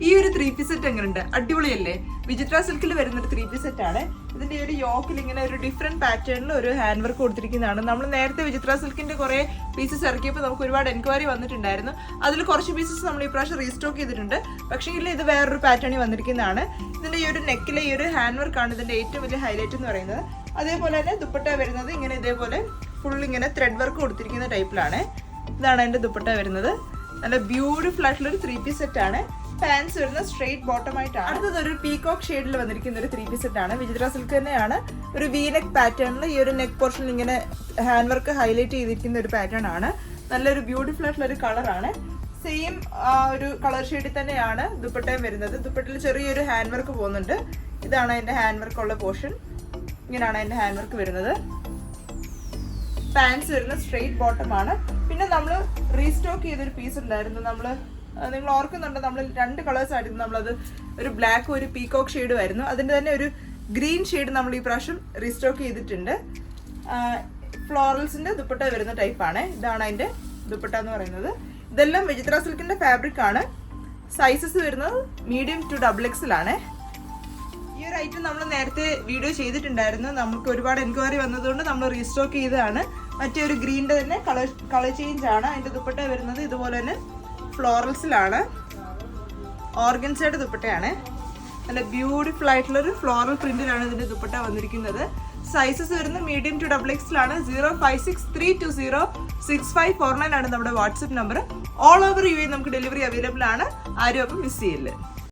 ഈ ഒരു 3-piece set എങ്ങനെയുണ്ട്? അടിപൊളിയല്ലേ? വിചിത്ര സിൽക്കിൽ വരുന്ന ഒരു 3-piece സെറ്റ് ആണ്. ഇതിന്റെ ഒരു യോക്കിൽ ഇങ്ങനെ ഒരു ഡിഫറെന്റ് പാറ്റേണിൽ ഒരു ഹാൻഡ് വർക്ക് കൊടുത്തിരിക്കുന്നതാണ്. നമ്മൾ നേരത്തെ വിചിത്ര സിൽക്കിന്റെ കുറെ പീസസ് ഇറക്കിയപ്പോൾ നമുക്ക് ഒരുപാട് എൻക്വയറി വന്നിട്ടുണ്ടായിരുന്നു. അതിൽ കുറച്ച് പീസസ് നമ്മൾ ഈ പ്രാവശ്യം റീസ്റ്റോക്ക് ചെയ്തിട്ടുണ്ട്. പക്ഷേ ഇത് വേറൊരു പാറ്റേണിൽ വന്നിരിക്കുന്നതാണ്. ഇതിന്റെ ഈ ഒരു നെക്കിലെ ഈ ഒരു ഹാൻഡ് വർക്കാണ് ഇതിന്റെ ഏറ്റവും വലിയ ഹൈലൈറ്റ് എന്ന് പറയുന്നത്. അതേപോലെ തന്നെ ദുപ്പട്ട വരുന്നത് ഇങ്ങനെ ഇതേപോലെ ഫുൾ ഇങ്ങനെ ത്രെഡ് വർക്ക് കൊടുത്തിരിക്കുന്ന ടൈപ്പിലാണ്. ഇതാണ് അതിന്റെ ദുപ്പട്ട വരുന്നത്. നല്ല ബ്യൂട്ടിഫുൾ ആയിട്ടുള്ള ഒരു 3-piece സെറ്റ് ആണ്. പാൻസ് വരുന്ന സ്ട്രെയിറ്റ് ബോട്ടം ആയിട്ടാണ്. അടുത്തത് ഒരു പീകോക്ക് ഷെയ്ഡിൽ വന്നിരിക്കുന്ന ഒരു 3-piece സെറ്റ് ആണ്. വിചിത്ര സിൽക്ക് തന്നെയാണ്. ഒരു വി നെക്ക് പാറ്റേണിൽ ഈ ഒരു നെക്ക് പോർഷനിൽ ഇങ്ങനെ ഹാൻഡ് വർക്ക് ഹൈലൈറ്റ് ചെയ്തിരിക്കുന്ന ഒരു പാറ്റേൺ ആണ്. നല്ലൊരു ബ്യൂട്ടിഫുൾ ആയിട്ടുള്ള ഒരു കളറാണ്. സെയിം ഒരു കളർ ഷെയ്ഡിൽ തന്നെയാണ് ദുപ്പട്ടയും വരുന്നത്. ദുപ്പട്ടയിൽ ചെറിയൊരു ഹാൻഡ് വർക്ക് പോകുന്നുണ്ട്. ഇതാണ് അതിന്റെ ഹാൻഡ് വർക്ക് ഉള്ള പോർഷൻ. ഇങ്ങനെയാണ് അതിന്റെ ഹാൻഡ് വർക്ക് വരുന്നത്. പാൻസ് വരുന്ന സ്ട്രെയിറ്റ് ബോട്ടം ആണ്. പിന്നെ നമ്മൾ റീസ്റ്റോക്ക് ചെയ്തൊരു പീസ് ഉണ്ടായിരുന്നു. നിങ്ങൾ ഓർക്കുന്നുണ്ട്, നമ്മൾ 2 കളേഴ്സ് ആയിരുന്നു. നമ്മളത് ഒരു ബ്ലാക്ക് ഒരു പീകോക്ക് ഷെയ്ഡും ആയിരുന്നു. അതിൻ്റെ തന്നെ ഒരു ഗ്രീൻ ഷെയ്ഡ് നമ്മൾ ഈ പ്രാവശ്യം റീസ്റ്റോക്ക് ചെയ്തിട്ടുണ്ട്. ഫ്ലോറൽസിന്റെ ദുപ്പട്ട വരുന്ന ടൈപ്പാണ്. ഇതാണ് അതിന്റെ ദുപ്പട്ട എന്ന് പറയുന്നത്. ഇതെല്ലാം വിചിത്ര സിൽക്കിന്റെ ഫാബ്രിക് ആണ്. സൈസസ് വരുന്നത് മീഡിയം ടു XXL ആണ്. ഈ ഒരു ഐറ്റം നമ്മൾ നേരത്തെ വീഡിയോ ചെയ്തിട്ടുണ്ടായിരുന്നു. നമുക്ക് ഒരുപാട് എൻക്വയറി വന്നതുകൊണ്ട് നമ്മൾ റീസ്റ്റോക്ക് ചെയ്തതാണ്. മറ്റേ ഒരു ഗ്രീനിന്റെ തന്നെ കളർ ചേഞ്ച് ആണ്. അതിന്റെ ദുപ്പട്ട വരുന്നത് ഇതുപോലെ തന്നെ ഫ്ലോറൽസിലാണ്. ഓർഗൻസയുടെ ദുപ്പട്ടയാണ്. നല്ല ബ്യൂട്ടിഫുൾ ആയിട്ടുള്ള ഒരു ഫ്ലോറൽ പ്രിന്റിലാണ് ഇതിന്റെ ദുപ്പട്ട വന്നിരിക്കുന്നത്. സൈസസ് വരുന്നത് മീഡിയം ടു XXL ആണ്. 0563206549 ആണ് നമ്മുടെ WhatsApp number. All over UAE നമുക്ക് ഡെലിവറി അവൈലബിൾ ആണ്. ആരും അപ്പം മിസ് ചെയ്യില്ല.